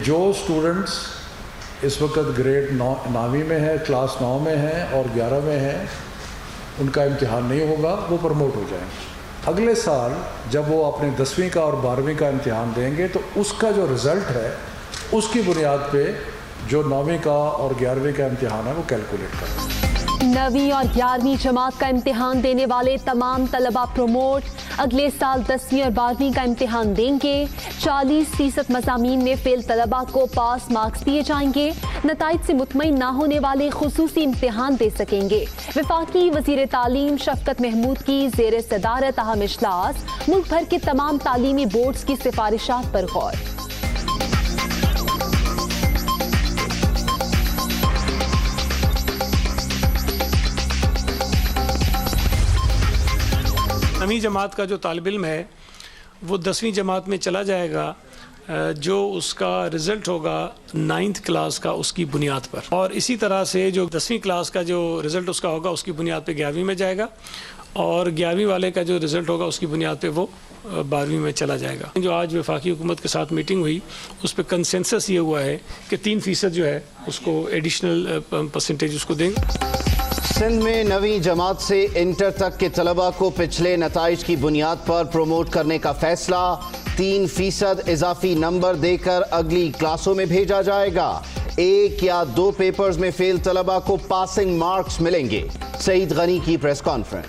जो स्टूडेंट्स इस वक्त ग्रेड 9वीं में है, क्लास 9 में है और 11 में है, उनका इम्तिहान नहीं होगा, वो प्रमोट हो जाएंगे। अगले साल जब वो अपने 10वीं का और 12वीं का इम्तिहान देंगे तो उसका जो रिज़ल्ट है उसकी बुनियाद पे जो 9वीं का और 11वीं का इम्तिहान है वो कैलकुलेट करेंगे। 9वीं और 11वीं जमात का इम्तिहान देने वाले तमाम तलबा प्रमोट अगले साल 10वीं और 12वीं का इम्तिहान देंगे। 40% मज़ामीन में फेल तलबा को पास मार्क्स दिए जाएंगे। नताइज से मुतमईन ना होने वाले खुसूसी इम्तिहान दे सकेंगे। वफाकी वज़ीर तालीम शफकत महमूद की ज़ेर सदारत अहम इजलास, मुल्क भर के तमाम तालीमी बोर्ड्स की सिफारिशात पर गौर। नवीं जमात का जो तालिब इल्म है वो 10वीं जमात में चला जाएगा, जो उसका रिज़ल्ट होगा 9th क्लास का उसकी बुनियाद पर, और इसी तरह से जो 10वीं क्लास का जो रिज़ल्ट उसका होगा उसकी बुनियाद पे 11वीं में जाएगा, और 11वीं वाले का जो रिज़ल्ट होगा उसकी बुनियाद पे वो 12वीं में चला जाएगा। जो आज वफाकी हुकूमत के साथ मीटिंग हुई उस पर कंसेंसस ये हुआ है कि 3% जो है उसको एडिशनल परसेंटेज उसको देंगे। सिंध में 9वीं जमात से इंटर तक के तलबा को पिछले नताइज की बुनियाद पर प्रोमोट करने का फैसला। 3% इजाफी नंबर देकर अगली क्लासों में भेजा जाएगा। 1 या 2 पेपर्स में फेल तलबा को पासिंग मार्क्स मिलेंगे। सईद गनी की प्रेस कॉन्फ्रेंस।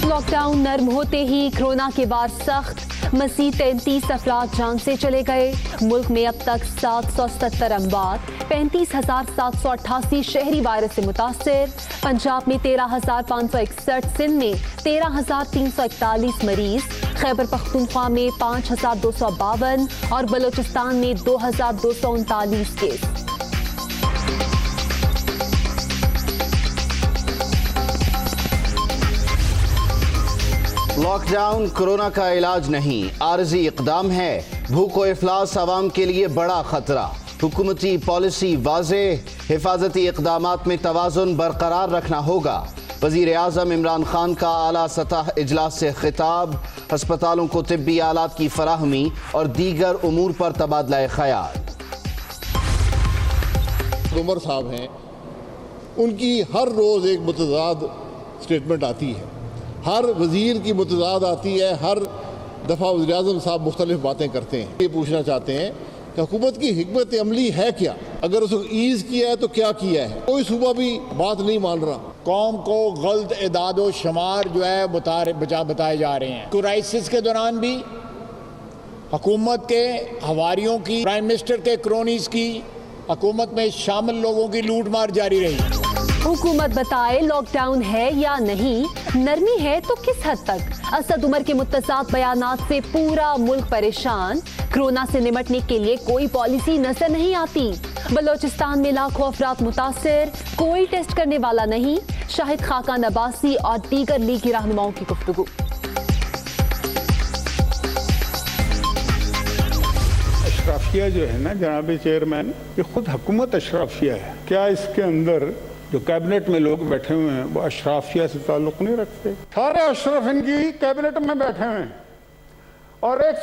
लॉकडाउन नर्म होते ही कोरोना के बाद सख्त, मज़ीद 33 अफराद जान से चले गए। मुल्क में अब तक 770 अमवात, 35,788 शहरी वायरस से मुतासिर। पंजाब में 13,561, सिंध में 13,341 मरीज, खैबर पख्तूनख्वा में 5,252 और बलोचिस्तान में 2,239 केस। लॉकडाउन कोरोना का इलाज नहीं, आर्जी इक़दाम है। भूख व इफलास आवाम के लिए बड़ा खतरा। हुकूमती पॉलिसी वाज़ेह, हिफाजती इक़दामात में तवाज़ुन बरकरार रखना होगा। वज़ीर आज़म इमरान खान का आला सतह इजलास से खिताब। अस्पतालों को तिब्बी आलात की फराहमी और दीगर उमूर पर तबादला ख़याल। उमर साहब हैं, उनकी हर रोज़ एक मुतज़ाद स्टेटमेंट आती है, हर वज़ीर की मुतज़ाद आती है, हर दफ़ा वज़ीर आज़म साहब मुख्तलिफ बातें करते हैं। ये पूछना चाहते हैं कि हुकूमत की हिकमत अमली है क्या? अगर उसको ईज़ किया है तो क्या किया है? कोई सूबा भी बात नहीं मान रहा। कौम को गलत इदाद शुमार जो है बताए जा रहे हैं। क्राइसिस के दौरान भी हुकूमत के हवारियों की, प्राइम मिनिस्टर के क्रोनीज की, हुकूमत में शामिल लोगों की लूट मार जारी रही। हुकूमत बताए लॉकडाउन है या नहीं, नरमी है तो किस हद तक? असद उमर के मुत्तज़ाद बयानात से पूरा मुल्क परेशान। कोरोना से निपटने के लिए कोई पॉलिसी नजर नहीं आती। बलोचिस्तान में लाखों अफराद मुतासिर, कोई टेस्ट करने वाला नहीं। शाहिद खाकान अब्बासी और दीगर लीगी रहनुमाओं की गुफ्तगू। अशराफिया जो है ना जनाब चेयरमैन, ये खुद हुकूमत अशराफिया है। क्या इसके अंदर जो कैबिनेट में लोग बैठे हुए हैं वो अशराफिया से ताल्लुक नहीं रखते? सारे अशरफ इनकी कैबिनेट में बैठे हुए हैं और एक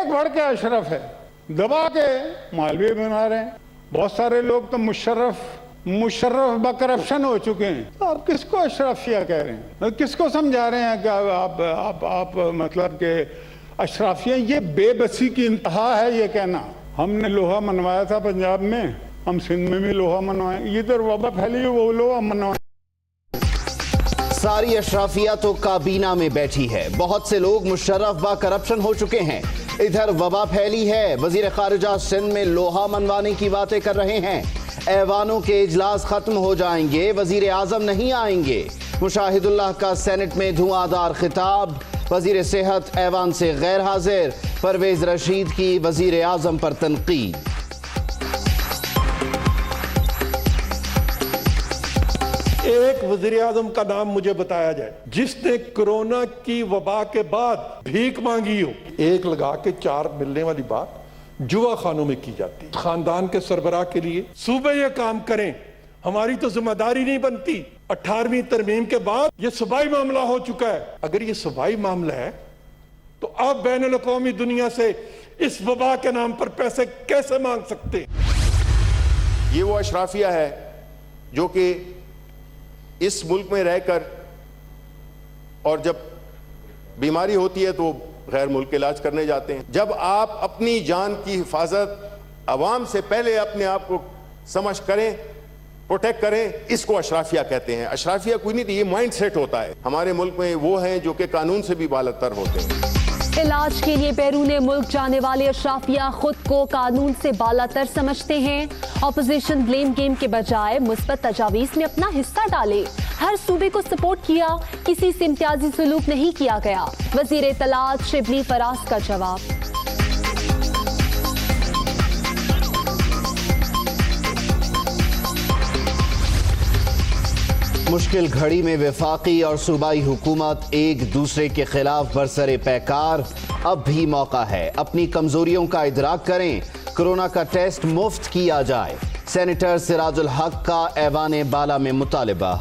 भड़ के अशरफ है, दबा के मालवी बना रहे हैं। बहुत सारे लोग तो मुशर्रफ ब करप्शन हो चुके हैं। तो आप किसको अशराफिया कह रहे हैं? किसको समझा रहे हैं कि आप मतलब के अशराफिया? ये बेबसी की इंतहा है ये कहना। हमने लोहा मनवाया था पंजाब में, हम सिंध में भी लोहा मनवाए, इधर वबा फैली वो लोहा मनवाए। सारी अशराफिया तो काबीना में बैठी है। बहुत से लोग मुशर्रफ बा करप्शन हो चुके हैं, इधर वबा फैली है। वजीर खारिजा सिंध में लोहा मनवाने की बातें कर रहे हैं। ऐवानों के इजलास खत्म हो जाएंगे, वजीर आजम नहीं आएंगे। मुशाहिदुल्लाह का सेनेट में धुआंधार खिताब। वजीर सेहत ऐवान से गैर हाजिर। परवेज रशीद की वजीर आजम पर तनकीद। एक वज़ीर आज़म का नाम मुझे बताया जाए जिसने कोरोना की वबा के बाद भीख मांगी हो। एक लगा के 4 मिलने वाली बात जुआ खानों में की जाती। खानदान के सरबराह के लिए सूबे ये काम करें, हमारी तो जिम्मेदारी नहीं बनती। 18वीं तरमीम के बाद ये सूबाई मामला हो चुका है। अगर ये सूबाई मामला है तो अब बैनुल अक़वामी दुनिया से इस वबा के नाम पर पैसे कैसे मांग सकते हैं? ये वो अशराफिया है जो कि इस मुल्क में रहकर और जब बीमारी होती है तो गैर मुल्क इलाज करने जाते हैं। जब आप अपनी जान की हिफाजत अवाम से पहले अपने आप को समझ करें, प्रोटेक्ट करें, इसको अशराफिया कहते हैं। अशराफिया कोई नहीं, ये माइंड सेट होता है। हमारे मुल्क में वो हैं जो कि कानून से भी बालतर होते हैं। इलाज के लिए बैरून मुल्क जाने वाले अशराफिया खुद को कानून से बालातर समझते हैं। ऑपोजिशन ब्लेम गेम के बजाय मुस्बत तजावीज़ में अपना हिस्सा डाले। हर सूबे को सपोर्ट किया, किसी से इम्तियाजी सलूक नहीं किया गया। वजीर इत्तलात शिबली फराज का जवाब। मुश्किल घड़ी में वफाकी और सूबाई हुकूमत एक दूसरे के खिलाफ बरसरे पैकार। अब भी मौका है, अपनी कमजोरियों का इदराक करें। कोरोना का टेस्ट मुफ्त किया जाए। सेनेटर सिराजुल हक का ऐवान बाला में मुतालिबा।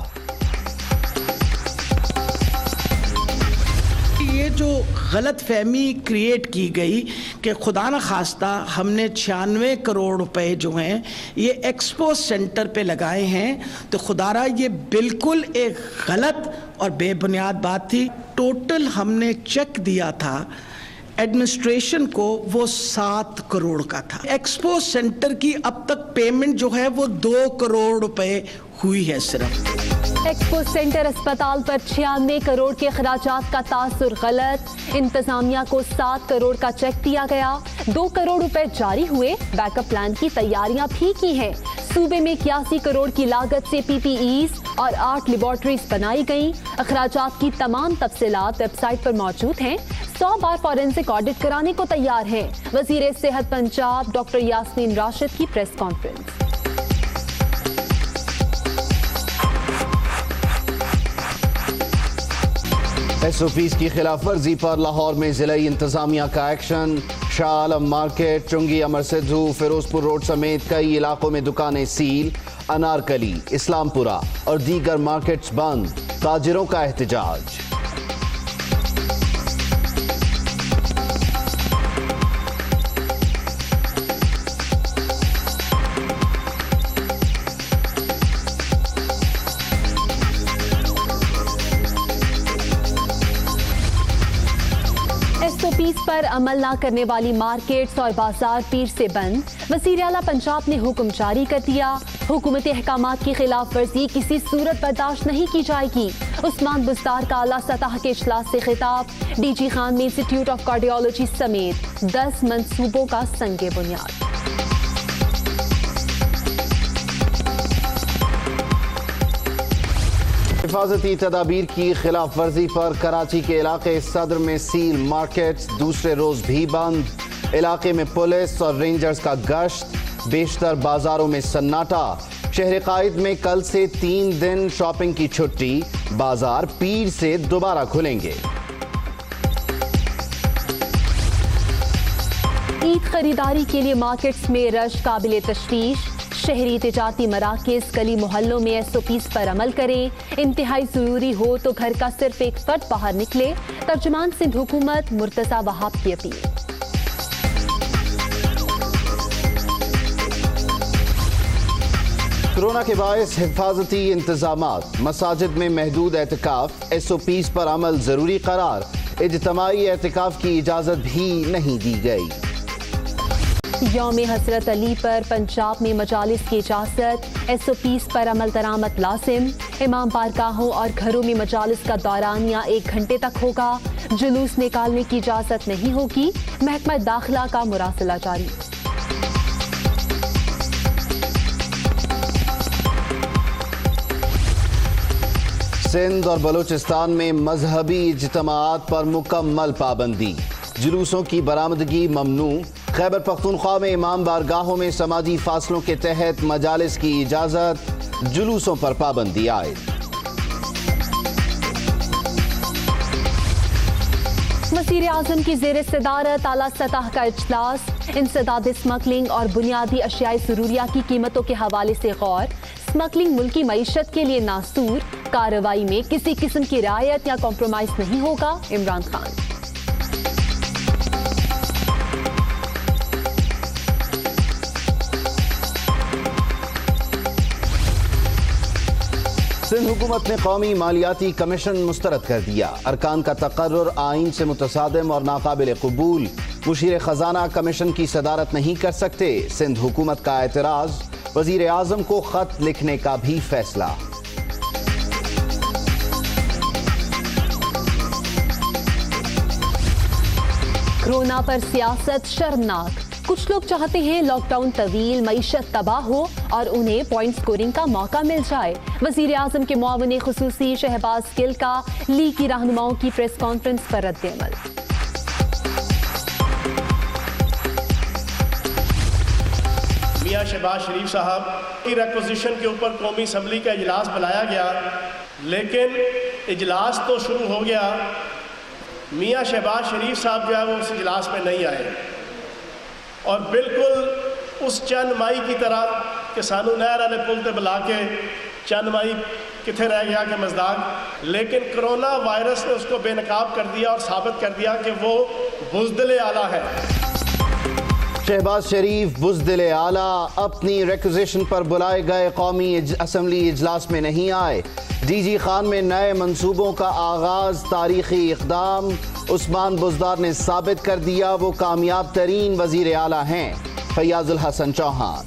ये जो गलत फहमी क्रिएट की गई कि खुदा न खास्ता हमने 96 करोड़ रुपए जो हैं ये एक्सपो सेंटर पे लगाए हैं, तो खुदारा ये बिल्कुल एक गलत और बेबुनियाद बात थी। टोटल हमने चेक दिया था एडमिनिस्ट्रेशन को, वो 7 करोड़ का था। एक्सपो सेंटर की अब तक पेमेंट जो है वो 2 करोड़ रुपए हुई है सिर्फ। एक्सपो सेंटर अस्पताल पर 96 करोड़ के खराजात का तासुर गलत। इंतजामिया को 7 करोड़ का चेक दिया गया। 2 करोड़ रुपए जारी हुए। बैकअप प्लान की तैयारियां भी की हैं। सूबे में 81 करोड़ की लागत से PPEs और 8 लेबोरेटरीज बनाई गई। अखराजात की तमाम तफसीलात वेबसाइट पर मौजूद हैं। 100 बार फॉरेंसिक ऑडिट कराने को तैयार है। वजीर सेहत पंजाब डॉक्टर यास्मीन राशिद की प्रेस कॉन्फ्रेंस। SOPs की खिलाफ वर्जी पर लाहौर में जिलाई इंतजामिया का एक्शन। शाह आलम मार्केट, चुंगी, अमर सिद्धू, फिरोजपुर रोड समेत कई इलाकों में दुकानें सील। अनारकली, इस्लामपुरा और दीगर मार्केट्स बंद। ताजिरों का एहतजाज। SOPs पर अमल न करने वाली मार्केट्स और बाजार पीर से बंद। वज़ीर आला पंजाब ने हुक्म जारी कर दिया। हुकूमती अहकामात की खिलाफ वर्जी किसी सूरत बर्दाश्त नहीं की जाएगी। उस्मान बुस्तार का आला सतह के इजलास से खिताब। DG खान में इंस्टीट्यूट ऑफ कार्डियोलॉजी समेत 10 मंसूबों का संगे बुनियाद। हिफाजती तदाबीर की खिलाफ वर्जी पर कराची के इलाके सदर में सील मार्केट्स। दूसरे रोज भी बंद। इलाके में पुलिस और रेंजर्स का गश्त। बेशतर बाजारों में सन्नाटा। शहर कायद में कल से 3 दिन शॉपिंग की छुट्टी। बाजार पीर से दोबारा खुलेंगे। ईद खरीदारी के लिए मार्केट्स में रश काबिल तशवीश। शहरी तिजारती मराकज़ गली मोहल्लों में SOPs पर अमल करें। इंतहाई जरूरी हो तो घर का सिर्फ एक फर्द बाहर निकले। तर्जुमान सिंध हुकूमत मुर्तज़ा वहाब की अपील। कोरोना के बायस हिफाजती इंतजामात। मसाजिद में महदूद एहतिकाफ। SOPs पर अमल जरूरी करार। इज्तिमाई एहतिकाफ की इजाजत भी नहीं दी गई। यौम हजरत अली पर पंजाब में मजालिस की इजाजत। SOPs पर अमल दरामद लाजिम। इमाम बारगाहों और घरों में मजालिस का दौरानिया 1 घंटे तक होगा। जुलूस निकालने की इजाजत नहीं होगी। महकमा दाखिला का मुरासला जारी। सिंध और बलूचिस्तान में मजहबी इज्तिमाआत पर मुकम्मल पाबंदी। जुलूसों की बरामदगी ममनू। खैबर पख्तूनख्वा में इमाम बारगाहों में समाजी फासलों के तहत मजालिस की इजाजत। जुलूसों पर पाबंदी आयद। वज़ीर आज़म की ज़ेर सदारत आला सतह का इजलास। इंसदाद स्मगलिंग और बुनियादी अशियाई ज़रूरिया की कीमतों के हवाले से गौर। स्मगलिंग मुल्की मईशत के लिए नासूर। कार्रवाई में किसी किस्म की रियायत या कॉम्प्रोमाइज नहीं होगा। इमरान खान। सिंध हुकूमत ने कौमी मालियाती कमीशन मुस्तरद कर दिया। अरकान का तकर्रुर आइन से मुतसादिम और नाकाबिल कबूल। मुशीर खजाना कमीशन की सदारत नहीं कर सकते। सिंध हुकूमत का एतराज। वजीर आजम को खत लिखने का भी फैसला। कोरोना पर सियासत शर्मनाक। कुछ लोग चाहते हैं लॉकडाउन तवील, मईशत तबाह हो और उन्हें पॉइंट स्कोरिंग का मौका मिल जाए। वजीर आजम के मुआविन खुसूसी शहबाज गिल का लीग की रहनुमाओं की प्रेस कॉन्फ्रेंस पर रद्द-ए-अमल। मियां शहबाज शरीफ साहब की रिक्वेजिशन के ऊपर कौमी असम्बली का इजलास बुलाया गया, लेकिन इजलास तो शुरू हो गया, मियां शहबाज शरीफ साहब जो है वो उस इजलास में नहीं आए और बिल्कुल उस चंद माई की तरह कि सानू नहर वाले पुल ते बुला के चंद माई किथे रह गया कि मजदाक, लेकिन कोरोना वायरस ने उसको बेनकाब कर दिया और साबित कर दिया कि वो बुज़दिल आला है। शहबाज शरीफ बुज़दिल आला अपनी रिक्वेजिशन पर बुलाए गए कौमी असम्बली इजलास में नहीं आए। डीजी खान में नए मंसूबों का आगाज, तारीखी इक़दाम। उस्मान बुज़दार ने साबित कर दिया वो कामयाब तरीन वजीर आला हैं। फैयाजुल हसन चौहान।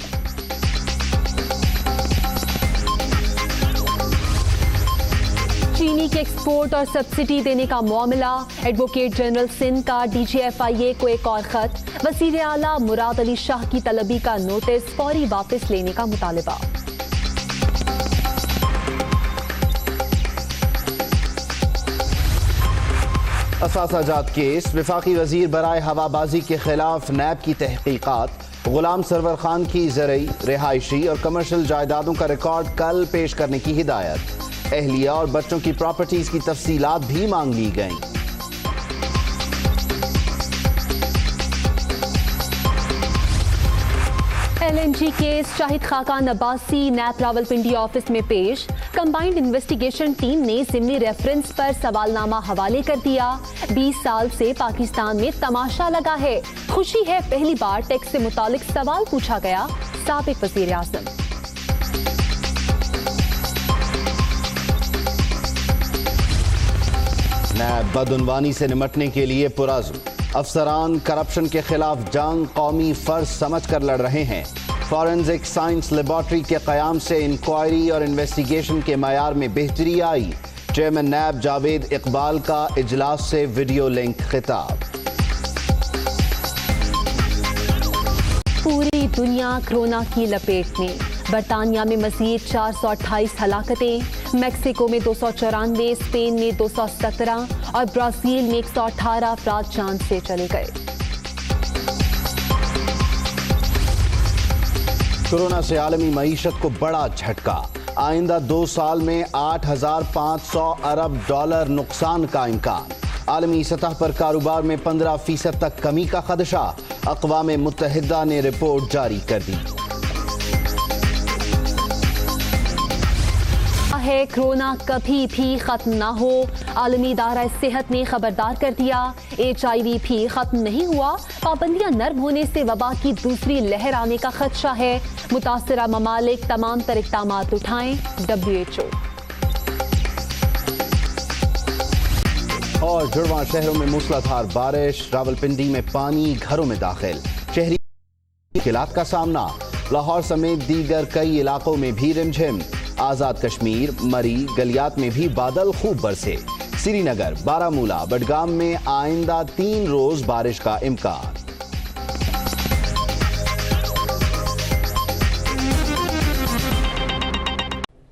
चीनी के एक्सपोर्ट और सब्सिडी देने का मामला। एडवोकेट जनरल सिंध का DGFIA को एक और खत। वज़ीर आला मुराद अली शाह की तलबी का नोटिस फौरी वापस लेने का मुतालबा। असासाजात केस। वफाकी वजीर बराए हवाबाजी के खिलाफ नैब की तहकीकात। गुलाम सरवर खान की ज़रई, रिहायशी और कमर्शियल जायदादों का रिकॉर्ड कल पेश करने की हिदायत। अहलिया और बच्चों की प्रॉपर्टीज की तफसीलात भी मांग ली गईं। LNG case. Shahid Khaqan Abbasi NAB Rawalpindi office में पेश। कंबाइंड इन्वेस्टिगेशन टीम ने ज़िमनी रेफरेंस पर सवालनामा हवाले कर दिया। 20 साल से पाकिस्तान में तमाशा लगा है। खुशी है पहली बार टैक्स से मुतालिक सवाल पूछा गया। साबिक वज़ीर आज़म। नैब बदउनवानी से निमटने के लिए पुरज़्म। अफसरान करप्शन के खिलाफ जंग कौमी फर्ज समझ कर लड़ रहे हैं। फॉरेंसिक साइंस लेबॉर्ट्री के क़याम से इंक्वायरी और इन्वेस्टिगेशन के मयार में बेहतरी आई। चेयरमैन नैब जावेद इकबाल का इजलास से वीडियो लिंक खिताब। पूरी दुनिया कोरोना की लपेट में। बरतानिया में मजीद 428 हलाकतें। मैक्सिको में 294, स्पेन में 217 और ब्राज़ील में 118 अफराद जान से चले गए। कोरोना से आलमी मईशत को बड़ा झटका। आइंदा 2 साल में 8,500 अरब डॉलर नुकसान का इम्कान। आलमी सतह पर कारोबार में 15% तक कमी का खदशा। अक़वाम मुत्तहिदा ने रिपोर्ट जारी कर दी है कोरोना कभी भी खत्म ना हो। आलमी इदारा सेहत ने खबरदार कर दिया। HIV भी खत्म नहीं हुआ। पाबंदियां नर्म होने से वबा की दूसरी लहर आने का खदशा है। मुतासरा ममालिक तमाम तर इक़दामात उठाएं। WHO। और जुड़वा शहरों में मूसलाधार बारिश। रावलपिंडी में पानी घरों में दाखिल। शहरी मुश्किलात का सामना। लाहौर समेत दीगर कई इलाकों में भी रिमझिम। आज़ाद कश्मीर, मरी, गलियात में भी बादल खूब बरसे। श्रीनगर, बारामूला, बडगाम में आइंदा 3 रोज बारिश का इम्कान।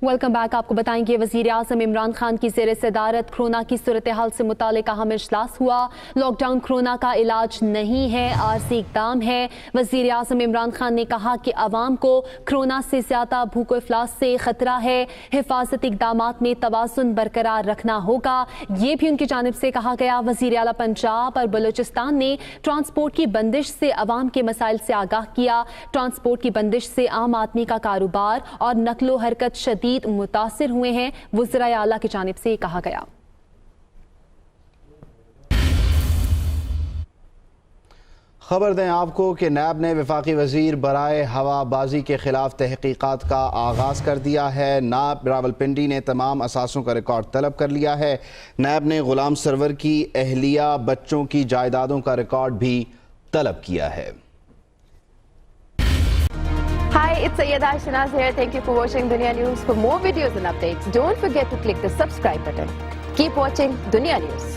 Welcome back. आपको बताएंगे वजीर आज़म इमरान खान की ज़ेर सदारत कोरोना की सूरत हाल से मुतालिक अहम इजलास हुआ। लॉकडाउन कोरोना का इलाज नहीं है, आर्जी इक़दाम है। वजीर आज़म इमरान खान ने कहा कि अवाम को कोरोना से ज़्यादा भूख इफलास से ख़तरा है। हिफाजत इक़दामात में तवाज़ुन बरकरार रखना होगा, ये भी उनकी जानिब से कहा गया। वज़ीर आला पंजाब और बलूचिस्तान ने ट्रांसपोर्ट की बंदिश से अवाम के मसाइल से आगाह किया। ट्रांसपोर्ट की बंदिश से आम आदमी का कारोबार और नकलो हरकत शदीद मुतासिर हुए हैं। वज़ीर आला की जानिब से कहा गया। खबर दें आपको कि नैब ने वफाकी वजीर बराए हवाबाजी के खिलाफ तहकीकात का आगाज़ कर दिया है। नैब रावलपिंडी ने तमाम असासों का रिकॉर्ड तलब कर लिया है। नैब ने गुलाम सरवर की अहलिया बच्चों की जायदादों का रिकॉर्ड भी तलब किया है। Hi, it's Sayyeda Shanaz here. Thank you for watching Dunia News. For more videos and updates, don't forget to click the subscribe button. Keep watching Dunia News.